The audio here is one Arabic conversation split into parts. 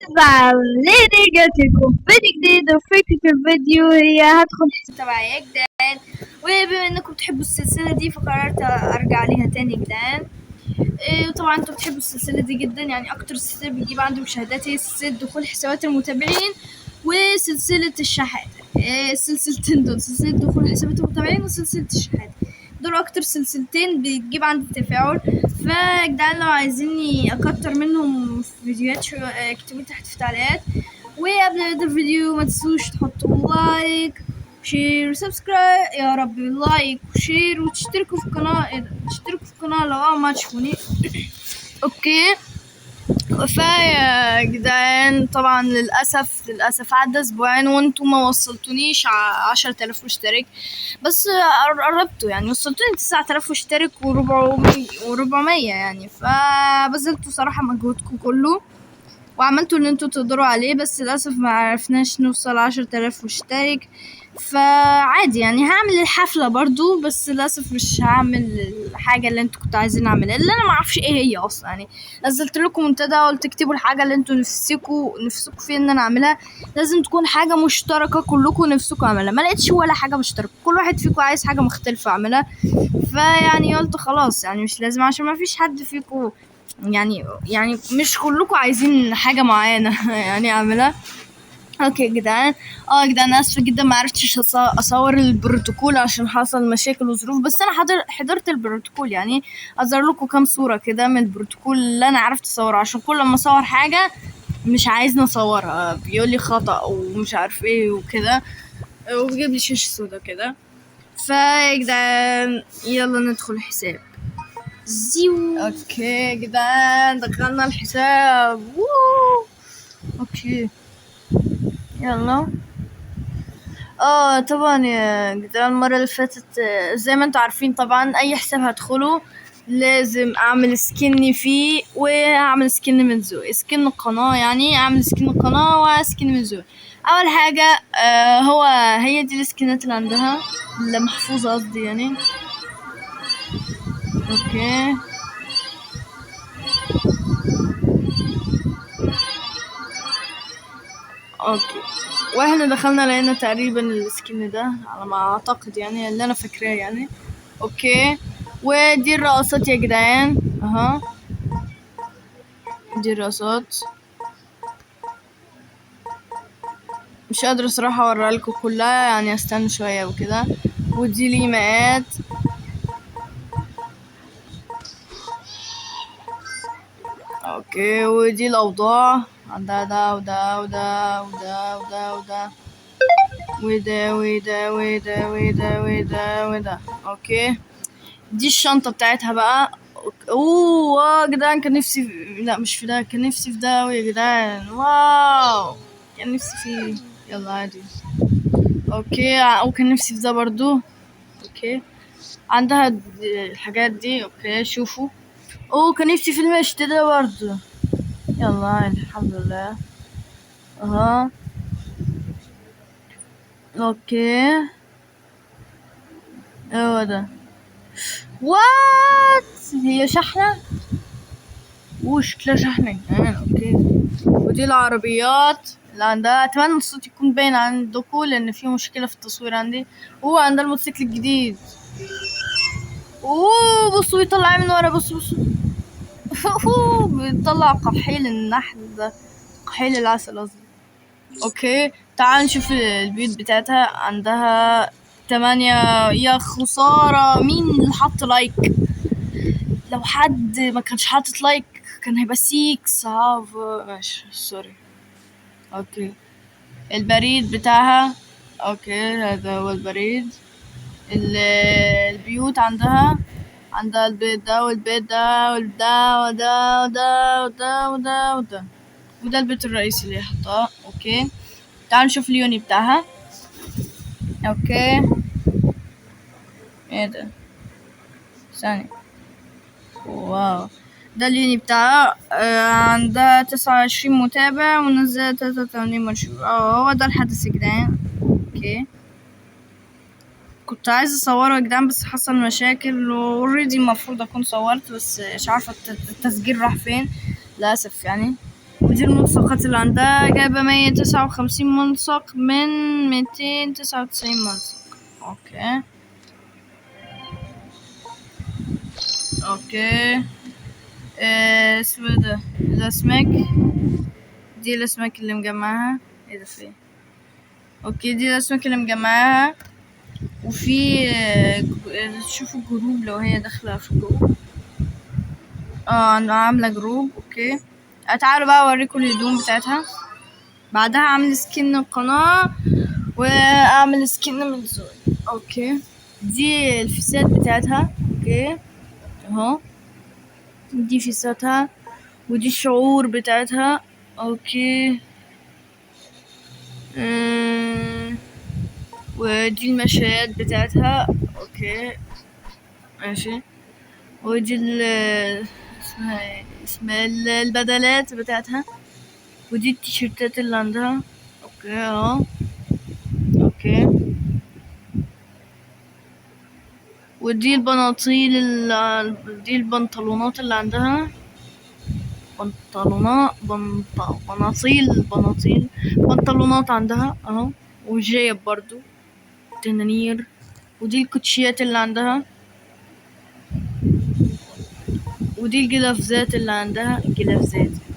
ليه رجعت لكم فيديو جديد، وفكرة الفيديو هي هدخل الحساب تبعي يا جدعان. وبما انكم بتحبوا السلسلة دي فقررت ارجع ليها تاني يا جدعان. طبعا انتوا بتحبوا السلسلة دي جدا، يعني اكتر سلسلة بتجيب عندي مشاهدات هي سلسلة دخول حسابات المتابعين وسلسلة الشحاتة. السلسلتين دول، سلسلة دخول حسابات المتابعين وسلسلة الشحاتة، دول اكتر سلسلتين بتجيب عندي تفاعل. فيا جدعان لو عايزيني اكتر منهم في فيديوهات اكتبوا تحت في التعليقات. وقبل ما نبدا الفيديو ما تنسوش تحطوا لايك شير وسبسكرايب، يا رب لايك وشير وتشتركوا في القناة، تشتركوا في القناة لو أول ما تشوفوني. اوكي يا جدعان، طبعا للأسف عدى اسبوعين وانتم ما وصلتونيش 10,000 مشترك، بس قربتوا يعني، وصلتوني 9,000 مشترك و400 يعني، فبذلتوا صراحة مجهودكم كله وعملتوا اللي انتوا تقدروا عليه، بس للأسف ما عرفناش نوصل 10,000 مشترك. فعادي يعني هعمل الحفلة برضو، بس للأسف مش هعمل الحاجة اللي انتوا كنتوا عايزين اعملها، اللي انا معرفش ايه هي اصلا. يعني نزلت لكم منتدى قلت تكتبوا الحاجة اللي انتوا نفسكوا فيها ان انا اعملها، لازم تكون حاجة مشتركة كلكم نفسكوا اعملها. ما لقيتش ولا حاجة مشتركة، كل واحد فيكم عايز حاجة مختلفة اعملها. فيعني قلت خلاص يعني مش لازم، عشان ما فيش حد فيكم يعني مش كلكم عايزين حاجة معينة يعني اعملها. اوكي يا جدعان، يا جدعان اسفه جدا ما عرفتش اصور البروتوكول عشان حصل مشاكل وظروف، بس انا حضرت البروتوكول، يعني اظهر لكم كام صوره كده من البروتوكول اللي انا عرفت اصوره، عشان كل ما اصور حاجه مش عايزني اصورها بيقول لي خطا ومش عارف ايه وكده، وبيجيب لي شاشه سودا كده. فيا جدعان يلا ندخل الحساب. اوكي يا جدعان دخلنا الحساب. اوكي يلا. طبعا يا جدعان المرة اللي فاتت، زي ما انتوا عارفين طبعا اي حساب هدخله لازم اعمل سكن فيه، واعمل سكن من زوي، سكن القناة، يعني اعمل سكن القناة وسكن من زوي. اول حاجة هي دي السكنات اللي عندها، اللي محفوظة قصدي يعني. اوكي واحنا دخلنا لقينا تقريبا السكن ده على ما اعتقد، يعني اللي انا فاكراه يعني. اوكي ودي الرقصات يا جدعان، دي الرقصات، مش قادرة صراحة اوريها لكم كلها، يعني استنى شوية وكده. ودي الايماءات، اوكي ودي الاوضاع عندها ده وده وده وده وده وده وده وده وده وده وده وده. اوكي دي الشنطة بتاعتها بقى. يا جدعان كان نفسي لا مش في ده، كان نفسي في ده يا جدعان، واو كان نفسي فيه. يلا عادي. اوكي وكان نفسي في ده برضو. اوكي عندها الحاجات دي. اوكي شوفوا، كان نفسي في المشط ده برضو. يلا عادي الحمد لله. اوكي هو ده. هي شحنة شكلها شحنة. اوكي ودي العربيات اللي عندها، اتمنى الصوت يكون باين عندكم لان في مشكلة في التصوير عندي. عندها الموتوسيكل الجديد. بصوا بيطلع من ورا، بصوا بيطلع قحيل النحل ده، قحيل العسل قصدي. اوكي تعال نشوف البيوت بتاعتها، عندها 8. يا خسارة مين اللي حط لايك، لو حد ما كانش حاطط لايك كان هيبقى 6. ماشي سوري. اوكي البريد بتاعها، اوكي هذا هو البريد. البيوت عندها البيت ده والبيت ده وده وده وده وده وده وده، وده البيت الرئيسي اللي حطاه. اوكي تعالوا نشوف اليوني بتاعها. اوكي ايه ده، ثانية. واو ده اليوني بتاعها. عندها 29 متابع ونزلت 83 منشور. هو ده الحدث يا جدعان. اوكي كنت عايزة اصوره يا جدعان بس حصل مشاكل، اوريدي المفروض اكون صورت، بس مش عارفة التسجيل راح فين للأسف يعني. ودي الملصقات اللي عندها، جايبة 159 ملصق من 299 ملصق. اوكي اوكي. اسمه ده الاسماك، دي الاسماك اللي مجمعها. ايه ده فين؟ اوكي دي الاسماك اللي مجمعاها. وفي تشوفوا الجروب لو هي داخلة في الجروب. انا عاملة جروب. اوكي تعالوا بقى اوريكم الهدوم بتاعتها. بعدها اعمل سكن القناة واعمل سكن من زوي. اوكي دي الفيسات بتاعتها. اوكي اهو دي فيساتها، ودي الشعور بتاعتها. اوكي ودي المشايات بتاعتها. اوكي ماشي. ودي اسمها ايه، اسمها البدلات بتاعتها. ودي التيشيرتات اللي عندها. اوكي اهو. اوكي ودي البناطيل دي البنطلونات اللي عندها. بناطيل بنطلونات عندها اهو. وجيب برضو تنانير. ودي الكوتشيات اللي عندها. ودي الجلافزات اللي عندها. دي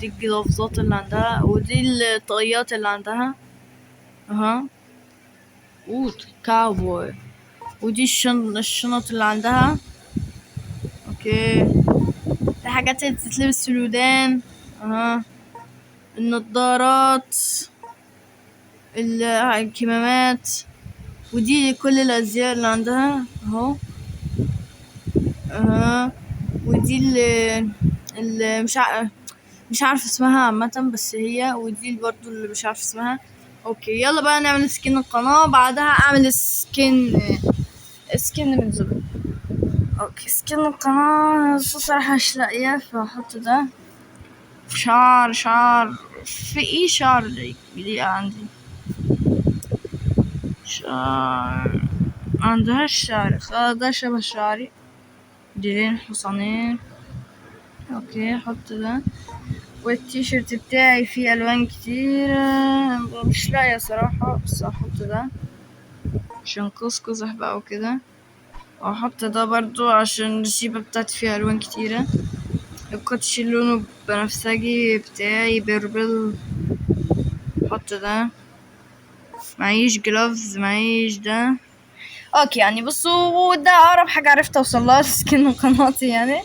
الجلافزات اللي عندها. ودي الطاقيات اللي عندها اها. كاوبوي. ودي الشنط اللي عندها. اوكي دي حاجات اللي بتتلبس في الودان اها. النضارات، الكمامات. ودي كل الازياء اللي عندها اهو. اها. ودي اللي مش عارف اسمها عامة، بس هي. ودي برضو اللي مش عارف اسمها. اوكي يلا بقى نعمل سكين القناة. بعدها اعمل سكين من زبل. اوكي سكين القناة صراحة مش لاقيه، فاحط ده. شعر في ايه؟ شعر اللي عندي شعر عندهاش شعر، فده شبه شعري. ديلين حصانين. اوكي حط ده. والتيشيرت بتاعي فيه الوان كتيرة، مش لاقيه صراحة، بس هحط ده عشان قزح بقى وكده. واحط ده برضو عشان الجيبة بتاعتي فيها الوان كتيرة. الكوتشي لونه بنفسجي بتاعي بيربل. احط ده. معيش جلوفز، معيش ده. اوكي يعني بصوا ده اقرب حاجة عرفت اوصلها لسكن قناتي يعني.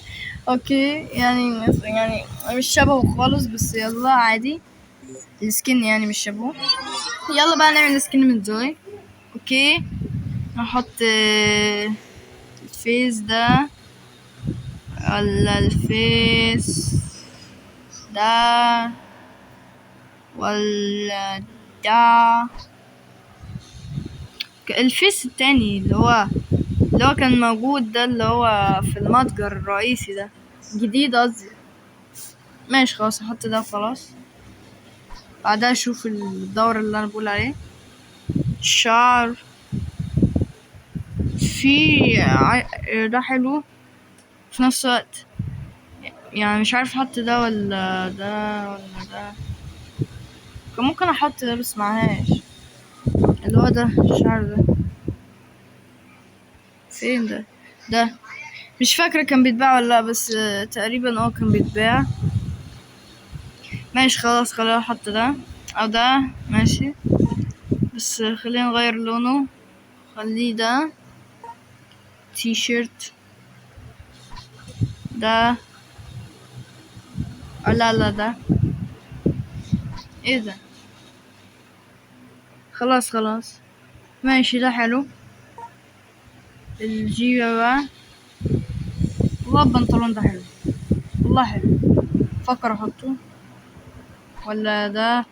اوكي يعني مش شبهه خالص، بس يلا عادي. السكن يعني مش شبهه. يلا بقى نعمل سكن من زوي. اوكي هحط الفيس ده ولا الفيس ده ولا ده. الفيس التاني اللي هو كان موجود ده، اللي هو في المتجر الرئيسي ده، جديد قصدي. ماشي خلاص احط ده خلاص. بعدها اشوف الدور اللي انا بقول عليه. الشعر في ده حلو في نفس الوقت، يعني مش عارف احط ده ولا ده ولا ده. كان ممكن احط ده بس معهاش، اللي هو ده الشعر ده. فين ده مش فاكرة كان بيتباع ولا لا، بس تقريبا كان بيتباع. ماشي خلاص خلينا احط ده او ده. ماشي بس خلينا نغير لونه. خليه ده تي شيرت ده. لا ده ايه ده؟ خلاص ماشي ده حلو. الجيبة بقى، والله البنطلون ده حلو، والله حلو. فكر احطه ولا ده.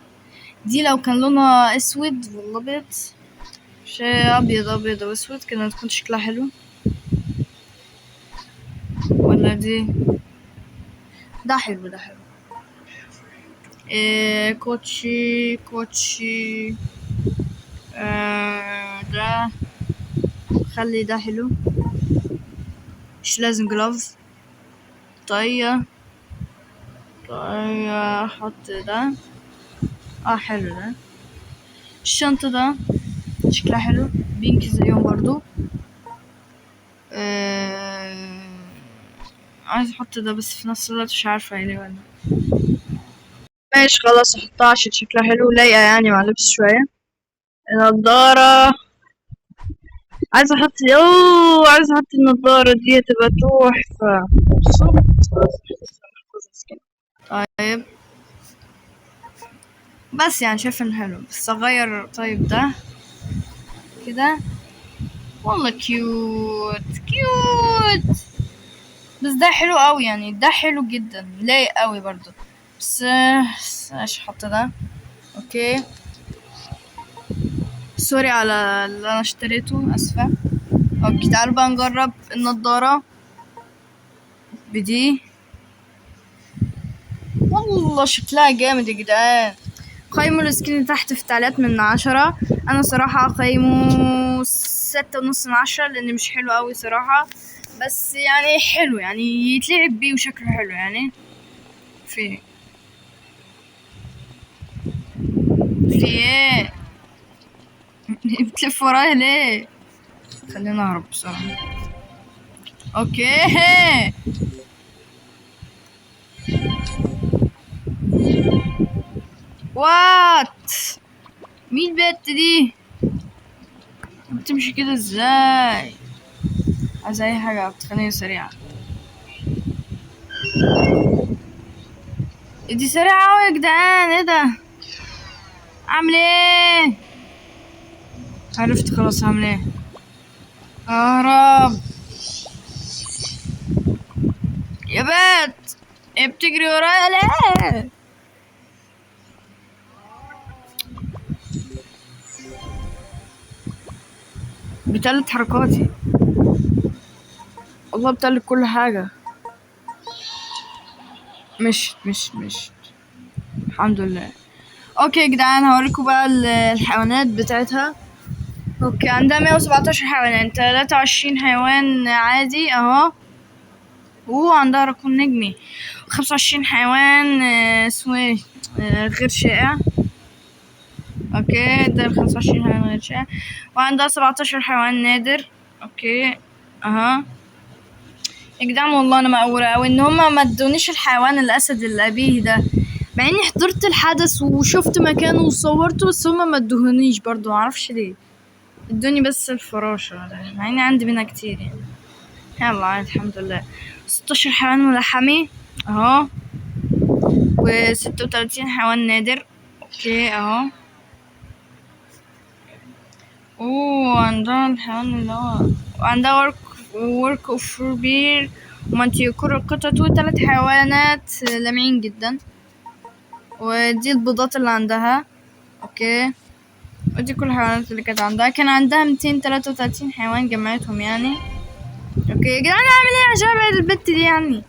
دي لو كان لونها اسود ولا ابيض، شيء ابيض واسود كده تكون شكلها حلو. ولا دي. ده حلو كوتشي ده. خلي ده حلو، مش لازم جلوفز. طاقية طيب احط ده. حلو ده. الشنطة ده شكلها حلو، بينك زيهم برضو. عايز احط ده بس في نفس الوقت مش عارفة يعني ولا. ماشي خلاص احطها عشان شكلها حلو لايقة يعني مع لبس شوية. النضارة عايز احط النضارة دي تبقى تحفة. طيب بس يعني شايفة انه حلو، بس اغير طيب ده كده. والله كيوت كيوت، بس ده حلو قوي يعني، ده حلو جدا لايق قوي برضو. بس ايش احط ده. اوكي سوري على اللي انا اشتريته، اسفة. اوكي تعالوا بقى نجرب النضارة بدي. والله شكلها جامد يا جدعان. قيموا السكرين تحت في التعليقات من 10. انا صراحة اقيمه 6.5 من 10 لان مش حلو قوي صراحة، بس يعني حلو يعني يتلعب بيه وشكله حلو يعني. في في ايه؟ بتلف ورايا ليه؟ خلينا اهرب بسرعة. اوكي وات، مين البت دي؟ بتمشي كده ازاي؟ عايز اي حاجة بتخليني سريعة. دي سريعة اوي يا جدعان، ايه ده؟ اعمل ايه؟ عرفت خلاص هعمل ايه. اهرب يا بت، ايه بتجري ورايا ليه؟ بتقلد حركاتي، والله بتقلد كل حاجة. مش الحمد لله. اوكي يا جدعان هوريكم بقى الحيوانات بتاعتها. اوكي عندها 117 حيوان، 23 حيوان عادي اهو. عندها رقم نجمي. 25 حيوان اسمه ايه، غير شائع. اوكي ده 25 حيوان غير شائع. وعندها 17 حيوان نادر. اوكي اها. يا جدعان والله انا مقورة اوي ان هما ما ادونيش الحيوان الاسد الابيه ده، مع اني حضرت الحدث وشفت مكانه وصورته، بس هما ما ادوهنيش برضو، معرفش ليه. ادوني بس الفراشة ده، مع اني عندي منها كتير يعني. يلا عادي الحمد لله. 16 حيوان ملحمي اهو، و36 حيوان نادر. اوكي اهو. عندها الحيوان اللي هو، وعندها ورك اوف بير ومانتيكور القطط، و3 حيوانات لامعين جدا. ودي البيضات اللي عندها. اوكي ودي كل الحيوانات اللي كانت عندها، كان عندها 233 حيوان جمعتهم يعني. اوكي يا جدعان اعمل ايه عشان ابعد البت دي يعني.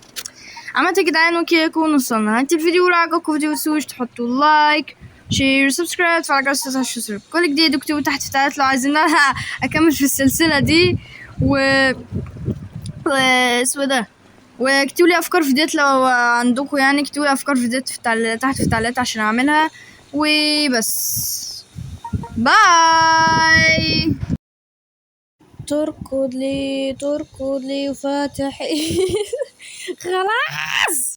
عملت يا جدعان وكده يكون وصلنا نهاية الفيديو. لو عجبكم الفيديو متنسوش تحطوا لايك شير سبسكرايب تفعلوا الجرس عشان توصلوا كل جديد، واكتبوا تحت في التعليقات لو عايزين اكمل في السلسلة دي. و اسمه ده. واكتبوا لي افكار فيديوهات لو عندكم يعني، اكتبوا لي افكار فيديوهات تحت في التعليقات عشان اعملها. وبس باي. تركض لي وفاتح خلاص.